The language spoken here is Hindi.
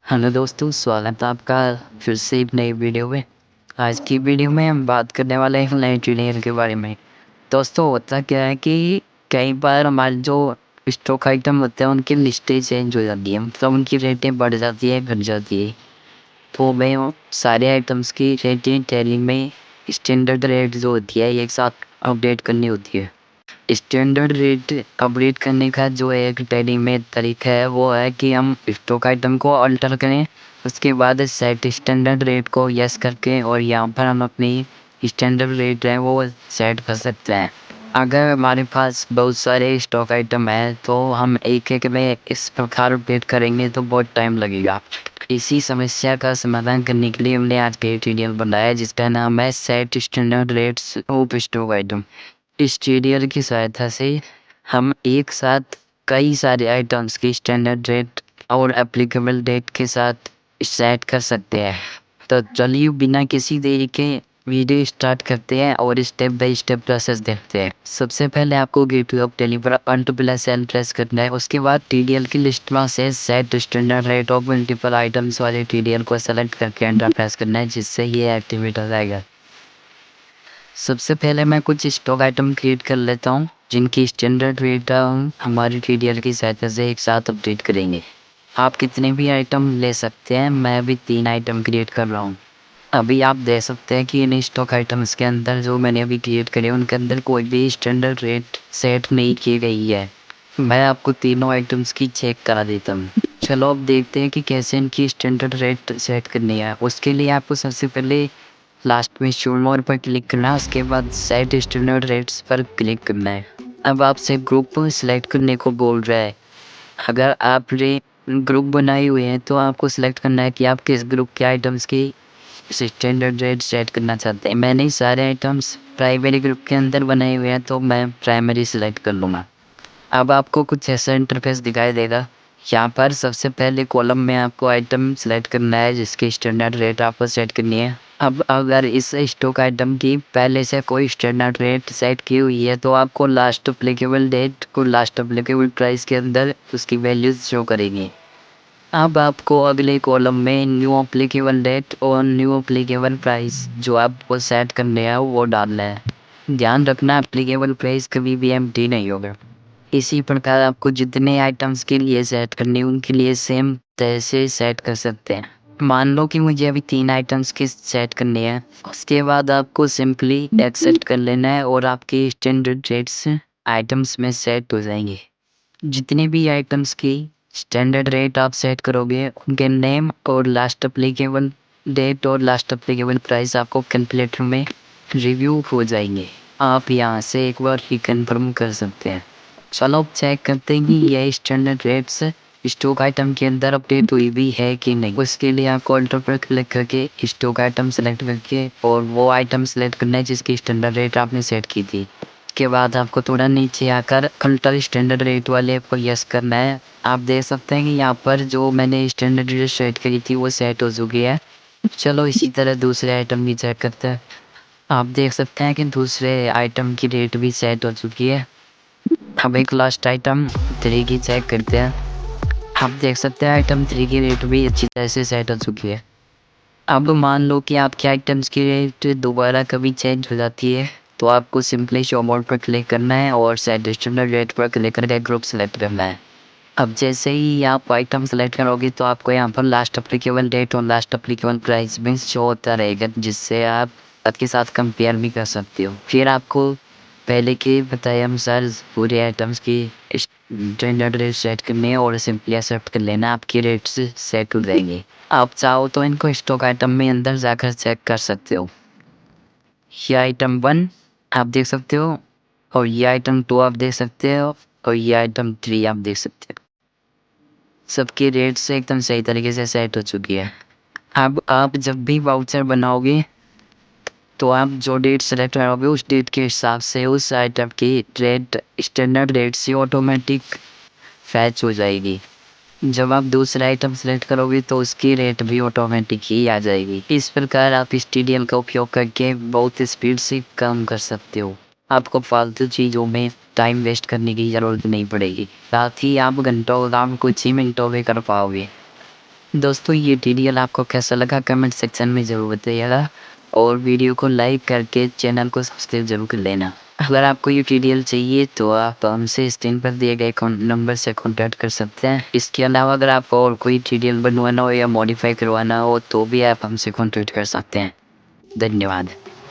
हेलो दोस्तों, स्वागत है आपका फिर से एक नई वीडियो में। आज की वीडियो में हम बात करने वाले हैं नाइट्रोजन के बारे में। दोस्तों, होता क्या है कि कई बार हमारे जो स्टॉक आइटम होते हैं उनकी लिस्टें चेंज हो जाती हैं, मतलब उनकी रेटें बढ़ जाती है, घट जाती है। तो मैं वो सारे आइटम्स की रेटें टैली में स्टैंडर्ड रेट जो होती है एक साथ अपडेट करनी होती है। स्टैंडर्ड रेट अपडेट करने का जो एक टैली में तरीका है वो है कि हम स्टॉक आइटम को अल्टर करें, उसके बाद सेट स्टैंडर्ड रेट को यस करके और यहाँ पर हम अपनी स्टैंडर्ड रेट है वो सेट कर सकते हैं। अगर हमारे पास बहुत सारे स्टॉक आइटम है तो हम एक एक में इस प्रकार अपडेट करेंगे तो बहुत टाइम लगेगा। इसी समस्या का समाधान करने के लिए हमने आज का ट्यूटोरियल बनाया जिसका नाम है set standard rates of stock item. इस ट्यूटोरियल की सहायता से हम एक साथ कई सारे आइटम्स की स्टैंडर्ड रेट और एप्लीकेबल डेट के साथ सेट कर सकते हैं। तो चलिए बिना किसी देरी के वीडियो स्टार्ट करते हैं और स्टेप बाय स्टेप प्रोसेस देखते हैं। सबसे पहले आपको गेटवे ऑफ टेली पर Alt प्लस L प्रेस करना है। उसके बाद TDL की लिस्ट में से set standard rate of multiple items वाले TDL को सेलेक्ट करके एंटर प्रेस करना है, जिससे ये एक्टिवेट हो जाएगा। सबसे पहले मैं कुछ स्टॉक आइटम क्रिएट कर लेता हूँ जिनकी स्टैंडर्ड रेट हमारी TDL की सहायता से एक साथ अपडेट करेंगे। आप कितने भी आइटम ले सकते हैं, मैं अभी 3 आइटम क्रिएट कर रहा हूँ। अभी आप देख सकते हैं कि इन स्टॉक आइटम्स के अंदर जो मैंने अभी क्रिएट करे उनके अंदर कोई भी स्टैंडर्ड रेट सेट नहीं की गई है। मैं आपको तीनों आइटम्स की चेक करा देता हूँ। चलो अब देखते हैं कि कैसे इनकी स्टैंडर्ड रेट सेट करनी है। उसके लिए आपको सबसे पहले लास्ट में शो मोर पर क्लिक करना है, उसके बाद सेट स्टैंडर्ड रेट्स पर क्लिक करना है। अब आपसे ग्रुप सेलेक्ट करने को बोल रहा है। अगर आपने ग्रुप बनाए हुए हैं तो आपको सेलेक्ट करना है कि आप किस ग्रुप के आइटम्स की स्टैंडर्ड रेट सेट करना चाहते हैं। मैंने सारे आइटम्स प्राइमरी ग्रुप के अंदर बनाए हुए हैं तो मैं प्राइमरी सेलेक्ट कर लूँगा। अब आपको कुछ ऐसा इंटरफेस दिखाई देगा। यहाँ पर सबसे पहले कॉलम में आपको आइटम सेलेक्ट करना है जिसकी स्टैंडर्ड रेट आपको सेट करनी है। अब अगर इस स्टॉक आइटम की पहले से कोई स्टैंडर्ड रेट सेट की हुई है तो आपको लास्ट एप्लीकेबल डेट को लास्ट एप्लीकेबल प्राइस के अंदर उसकी वैल्यूज शो करेंगी। अब आपको अगले कॉलम में न्यू एप्लीकेबल डेट और न्यू एप्लीकेबल प्राइस जो आपको सेट करने हैं वो डालना है। ध्यान रखना एप्लीकेबल प्राइस कभी भी एम्प्टी नहीं होगा। इसी प्रकार आपको जितने आइटम्स के लिए सेट करने उनके लिए सेम तरह से सेट कर सकते हैं। मान लो कि मुझे अभी 3 आइटम्स के सेट करने हैं, उसके बाद आपको सिंपली एक्सेप्ट कर लेना है और आपके स्टैंडर्ड रेट्स आइटम्स में सेट हो जाएंगे। जितने भी आइटम्स की स्टैंडर्ड रेट आप सेट करोगे उनके नेम और लास्ट एप्लीकेबल डेट और लास्ट एप्लीकेबल प्राइस आपको कैलकुलेटर में रिव्यू हो जाएंगे। आप यहाँ से एक बार ही कंफर्म कर सकते हैं। चलो अब चेक करते हैं कि यह स्टैंडर्ड रेट्स स्टॉक आइटम के अंदर अपडेट हुई भी है कि नहीं। उसके लिए आपको अल्टर पर क्लिक करके स्टॉक आइटम सेलेक्ट करके और वो आइटम सेलेक्ट करना है जिसकी स्टैंडर्ड रेट आपने सेट की थी। के बाद आपको थोड़ा नीचे आकर अल्टर स्टैंडर्ड रेट वाले को यस करना है। आप देख सकते हैं कि यहाँ पर जो मैंने स्टैंडर्ड रेट सेट करी थी वो सेट हो चुकी है। चलो इसी तरह दूसरे आइटम भी चेक करते हैं। आप देख सकते हैं कि दूसरे आइटम की रेट भी सेट हो चुकी है। अब एक लास्ट आइटम 3 की चेक करते हैं। आप देख सकते हैं आइटम 3 की रेट भी अच्छी तरह से सेट हो चुकी है। अब मान लो कि आपके आइटम्स की रेट दोबारा कभी चेंज हो जाती है तो आपको सिंपली शो मोड पर क्लिक करना है और सेट स्टैंडर्ड रेट पर क्लिक करके ग्रुप सेलेक्ट करना है। अब जैसे ही आप आइटम सेलेक्ट करोगे तो आपको यहाँ पर लास्ट एप्लीकेबल डेट और लास्ट एप्लीकेबल प्राइस भी शो होता रहेगा, जिससे आप उसके साथ कंपेयर भी कर सकते हो। फिर आपको पहले के बताए अनुसार पूरे आइटम्स की स्टैंडर्ड रेट सेट करनी है और सिंपली एक्सेप्ट कर लेना, आपकी रेट्स सेट हो जाएंगे। आप चाहो तो इनको स्टॉक आइटम में अंदर जाकर चेक कर सकते हो। ये आइटम 1 आप देख सकते हो और ये आइटम 2 आप देख सकते हो और ये आइटम 3 आप देख सकते हो। सबकी रेट्स एकदम सही तरीके से सेट हो चुकी है। अब आप जब भी वाउचर बनाओगे तो आप जो डेट सेलेक्ट करोगे उस डेट के हिसाब से उस आइटम की रेट स्टैंडर्ड रेट से ऑटोमेटिक फैच हो जाएगी। जब आप दूसरा आइटम सेलेक्ट करोगे तो उसकी रेट भी ऑटोमेटिक ही आ जाएगी। इस प्रकार आप इस TDL का उपयोग करके बहुत स्पीड से काम कर सकते हो। आपको फालतू चीज़ों में टाइम वेस्ट करने की ज़रूरत नहीं पड़ेगी, साथ ही आप घंटों काम कुछ ही मिनटों में कर पाओगे। दोस्तों ये ट्यूटोरियल आपको कैसा लगा कमेंट सेक्शन में ज़रूर बताइएगा और वीडियो को लाइक करके चैनल को सब्सक्राइब ज़रूर कर लेना। अगर आपको ये ट्यूटोरियल चाहिए तो आप हमसे स्क्रीन पर दिए गए नंबर से कॉन्टैक्ट कर सकते हैं। इसके अलावा अगर आपको और कोई ट्यूटोरियल बनवाना हो या मॉडिफाई करवाना हो तो भी आप हमसे कॉन्टैक्ट कर सकते हैं। धन्यवाद।